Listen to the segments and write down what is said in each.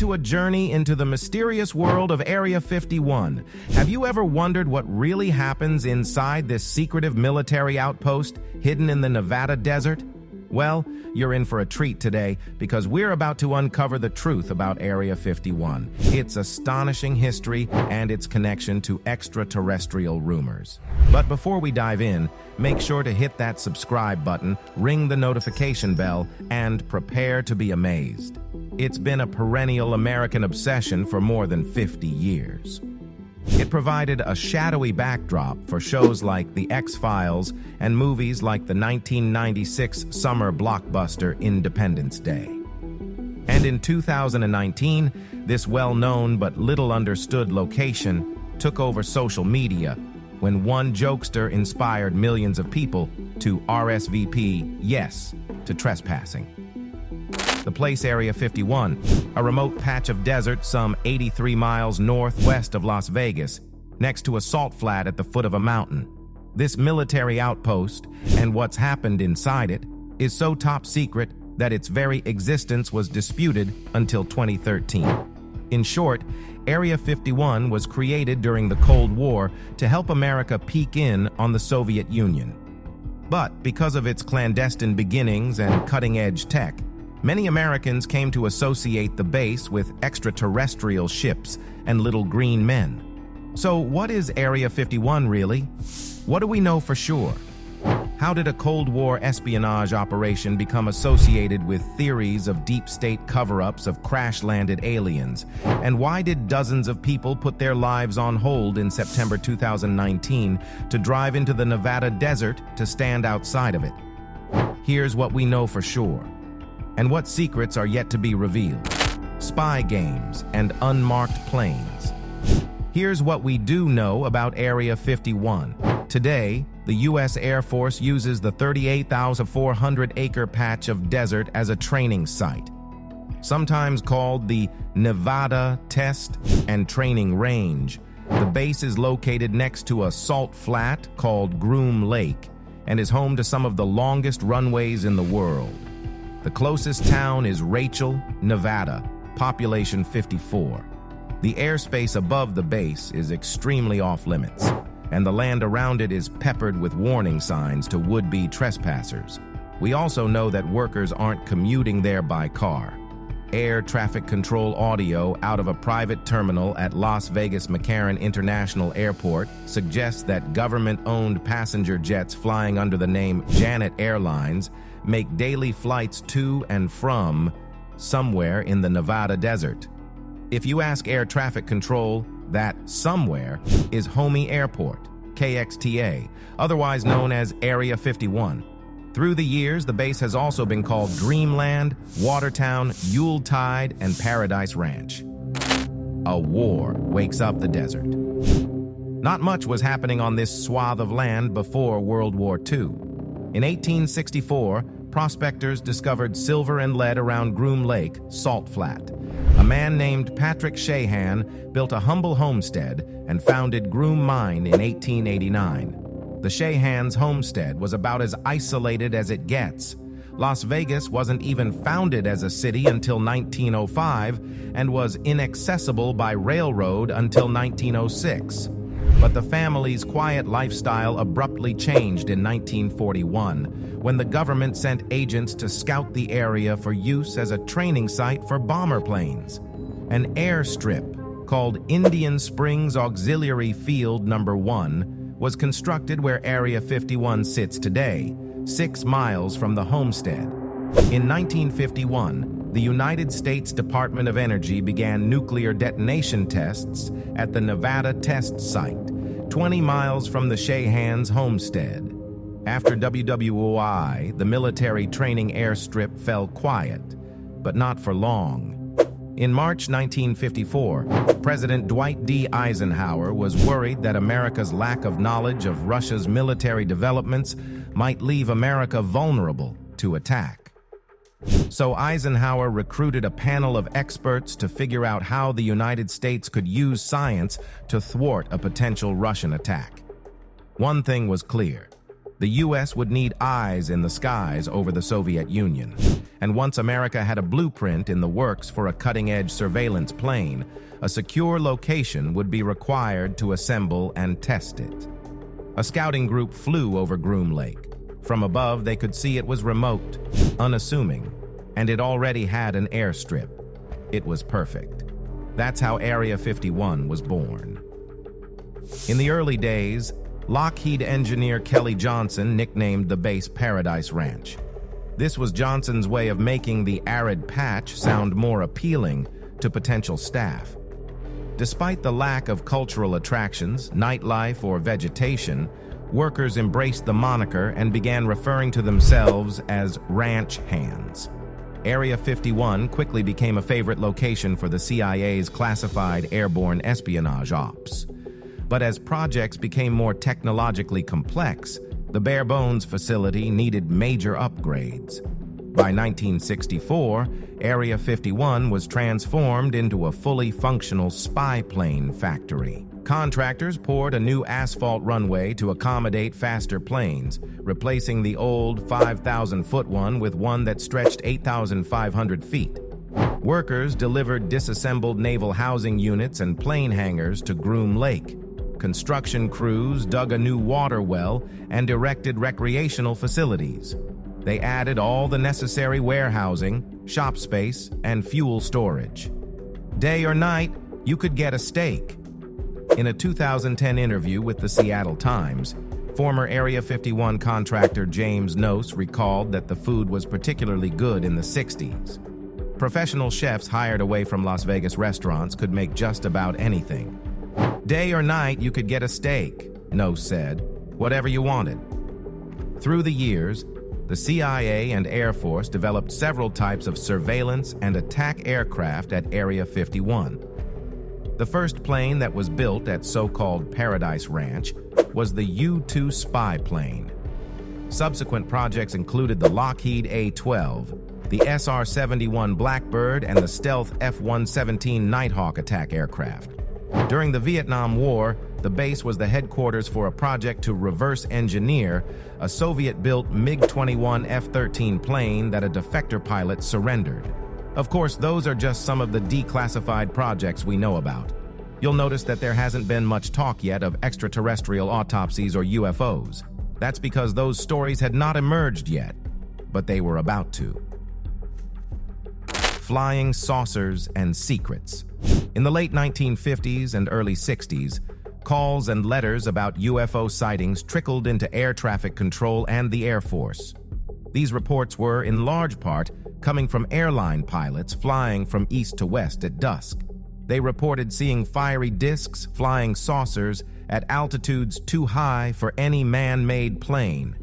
to a journey into the mysterious world of Area 51. Have you ever wondered what really happens inside this secretive military outpost hidden in the Nevada desert? Well, you're in for a treat today because we're about to uncover the truth about Area 51, its astonishing history, and its connection to extraterrestrial rumors. But before we dive in, make sure to hit that subscribe button, ring the notification bell, and prepare to be amazed. It's been a perennial American obsession for more than 50 years. It provided a shadowy backdrop for shows like The X-Files and movies like the 1996 summer blockbuster Independence Day. And in 2019, this well-known but little understood location took over social media when one jokester inspired millions of people to RSVP yes to trespassing. The place Area 51, a remote patch of desert some 83 miles northwest of Las Vegas, next to a salt flat at the foot of a mountain. This military outpost, and what's happened inside it, is so top secret that its very existence was disputed until 2013. In short, Area 51 was created during the Cold War to help America peek in on the Soviet Union. But because of its clandestine beginnings and cutting-edge tech, many Americans came to associate the base with extraterrestrial ships and little green men. So what is Area 51 really? What do we know for sure? How did a Cold War espionage operation become associated with theories of deep state cover-ups of crash-landed aliens? And why did dozens of people put their lives on hold in September 2019 to drive into the Nevada desert to stand outside of it? Here's what we know for sure. And what secrets are yet to be revealed. Spy games and unmarked planes. Here's what we do know about Area 51. Today, the U.S. Air Force uses the 38,400-acre patch of desert as a training site. Sometimes called the Nevada Test and Training Range, the base is located next to a salt flat called Groom Lake and is home to some of the longest runways in the world. The closest town is Rachel, Nevada, population 54. The airspace above the base is extremely off-limits, and the land around it is peppered with warning signs to would-be trespassers. We also know that workers aren't commuting there by car. Air traffic control audio out of a private terminal at Las Vegas McCarran International Airport suggests that government-owned passenger jets flying under the name Janet Airlines make daily flights to and from somewhere in the Nevada desert. If you ask air traffic control, that somewhere is Homey Airport, KXTA, otherwise known as Area 51. Through the years, the base has also been called Dreamland, Watertown, Yuletide, and Paradise Ranch. A war wakes up the desert. Not much was happening on this swath of land before World War II. In 1864, prospectors discovered silver and lead around Groom Lake, Salt Flat. A man named Patrick Shahan built a humble homestead and founded Groom Mine in 1889. The Shahans' homestead was about as isolated as it gets. Las Vegas wasn't even founded as a city until 1905 and was inaccessible by railroad until 1906. But the family's quiet lifestyle abruptly changed in 1941 when the government sent agents to scout the area for use as a training site for bomber planes. An airstrip called Indian Springs Auxiliary Field No. 1 was constructed where Area 51 sits today, 6 miles from the homestead. In 1951, the United States Department of Energy began nuclear detonation tests at the Nevada Test Site, 20 miles from the Shahans' homestead. After WWOI, the military training airstrip fell quiet, but not for long. In March 1954, President Dwight D. Eisenhower was worried that America's lack of knowledge of Russia's military developments might leave America vulnerable to attack. So Eisenhower recruited a panel of experts to figure out how the United States could use science to thwart a potential Russian attack. One thing was clear: The U.S. would need eyes in the skies over the Soviet Union. And once America had a blueprint in the works for a cutting-edge surveillance plane, a secure location would be required to assemble and test it. A scouting group flew over Groom Lake. From above, they could see it was remote, unassuming, and it already had an airstrip. It was perfect. That's how Area 51 was born. In the early days, Lockheed engineer Kelly Johnson nicknamed the base Paradise Ranch. This was Johnson's way of making the arid patch sound more appealing to potential staff. Despite the lack of cultural attractions, nightlife, or vegetation, workers embraced the moniker and began referring to themselves as ranch hands. Area 51 quickly became a favorite location for the CIA's classified airborne espionage ops. But as projects became more technologically complex, the bare-bones facility needed major upgrades. By 1964, Area 51 was transformed into a fully functional spy plane factory. Contractors poured a new asphalt runway to accommodate faster planes, replacing the old 5,000-foot one with one that stretched 8,500 feet. Workers delivered disassembled naval housing units and plane hangars to Groom Lake. Construction crews dug a new water well and erected recreational facilities. They added all the necessary warehousing, shop space, and fuel storage. Day or night, you could get a steak. In a 2010 interview with the Seattle Times, former Area 51 contractor James Nose recalled that the food was particularly good in the 60s. Professional chefs hired away from Las Vegas restaurants could make just about anything. Day or night, you could get a steak, Nose said, whatever you wanted. Through the years, the CIA and Air Force developed several types of surveillance and attack aircraft at Area 51. The first plane that was built at so-called Paradise Ranch was the U-2 spy plane. Subsequent projects included the Lockheed A-12, the SR-71 Blackbird, and the stealth F-117 Nighthawk attack aircraft. During the Vietnam War, the base was the headquarters for a project to reverse engineer a Soviet-built MiG-21 F-13 plane that a defector pilot surrendered. Of course, those are just some of the declassified projects we know about. You'll notice that there hasn't been much talk yet of extraterrestrial autopsies or UFOs. That's because those stories had not emerged yet, but they were about to. Flying saucers and secrets. In the late 1950s and early 60s, calls and letters about UFO sightings trickled into air traffic control and the Air Force. These reports were, in large part, coming from airline pilots flying from east to west at dusk. They reported seeing fiery discs, flying saucers, at altitudes too high for any man-made plane.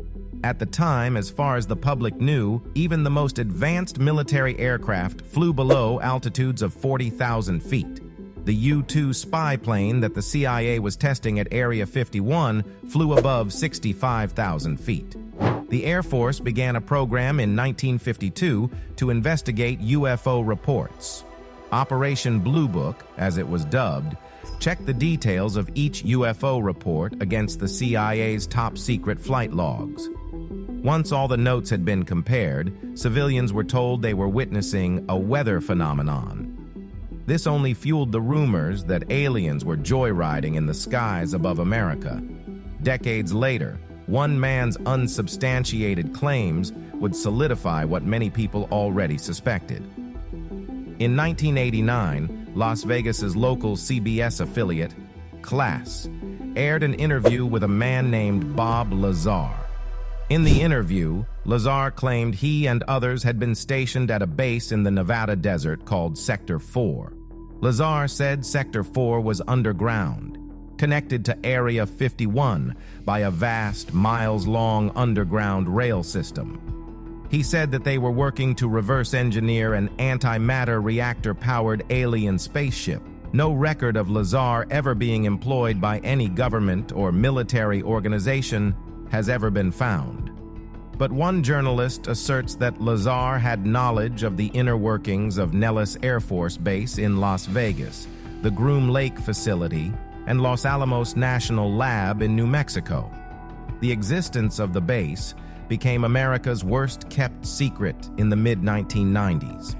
At the time, as far as the public knew, even the most advanced military aircraft flew below altitudes of 40,000 feet. The U-2 spy plane that the CIA was testing at Area 51 flew above 65,000 feet. The Air Force began a program in 1952 to investigate UFO reports. Operation Blue Book, as it was dubbed, checked the details of each UFO report against the CIA's top-secret flight logs. Once all the notes had been compared, civilians were told they were witnessing a weather phenomenon. This only fueled the rumors that aliens were joyriding in the skies above America. Decades later, one man's unsubstantiated claims would solidify what many people already suspected. In 1989, Las Vegas's local CBS affiliate, Class, aired an interview with a man named Bob Lazar. In the interview, Lazar claimed he and others had been stationed at a base in the Nevada desert called Sector 4. Lazar said Sector 4 was underground, connected to Area 51 by a vast, miles-long underground rail system. He said that they were working to reverse engineer an antimatter reactor-powered alien spaceship. No record of Lazar ever being employed by any government or military organization has ever been found. But one journalist asserts that Lazar had knowledge of the inner workings of Nellis Air Force Base in Las Vegas, the Groom Lake facility, and Los Alamos National Lab in New Mexico. The existence of the base became America's worst-kept secret in the mid-1990s.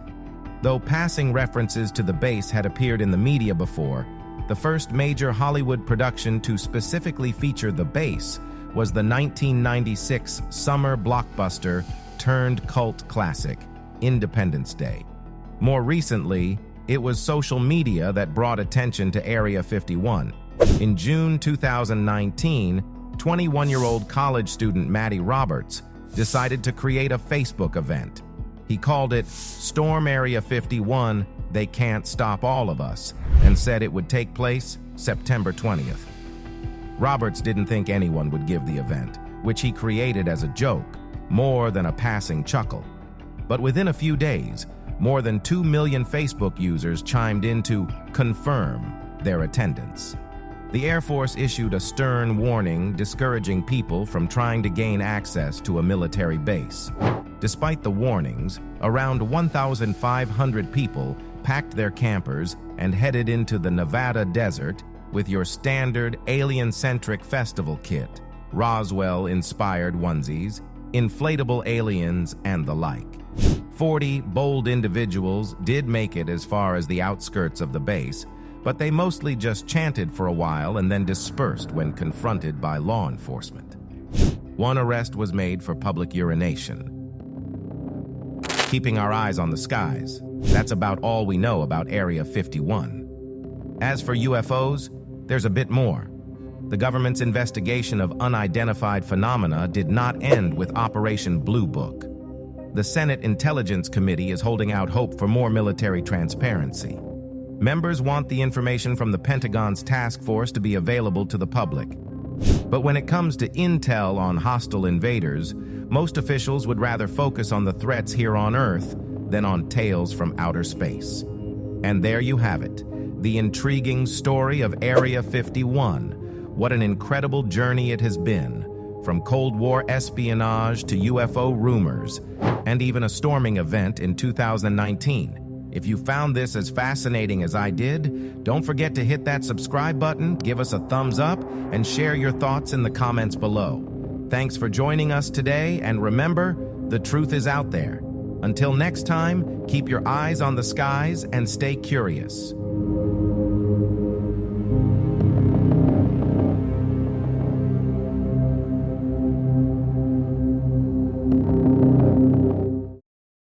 Though passing references to the base had appeared in the media before, the first major Hollywood production to specifically feature the base was the 1996 summer blockbuster turned cult classic, Independence Day. More recently, it was social media that brought attention to Area 51. In June 2019, 21-year-old college student Maddie Roberts decided to create a Facebook event. He called it Storm Area 51, They Can't Stop All of Us, and said it would take place September 20th. Roberts didn't think anyone would give the event, which he created as a joke, more than a passing chuckle. But within a few days, more than 2 million Facebook users chimed in to confirm their attendance. The Air Force issued a stern warning discouraging people from trying to gain access to a military base. Despite the warnings, around 1,500 people packed their campers and headed into the Nevada desert with your standard alien-centric festival kit, Roswell-inspired onesies, inflatable aliens, and the like. 40 bold individuals did make it as far as the outskirts of the base, but they mostly just chanted for a while and then dispersed when confronted by law enforcement. One arrest was made for public urination. Keeping our eyes on the skies, that's about all we know about Area 51. As for UFOs, there's a bit more. The government's investigation of unidentified phenomena did not end with Operation Blue Book. The Senate Intelligence Committee is holding out hope for more military transparency. Members want the information from the Pentagon's task force to be available to the public. But when it comes to intel on hostile invaders, most officials would rather focus on the threats here on Earth than on tales from outer space. And there you have it, the intriguing story of Area 51. What an incredible journey it has been, from Cold War espionage to UFO rumors, and even a storming event in 2019. If you found this as fascinating as I did, don't forget to hit that subscribe button, give us a thumbs up, and share your thoughts in the comments below. Thanks for joining us today, and remember, the truth is out there. Until next time, keep your eyes on the skies and stay curious.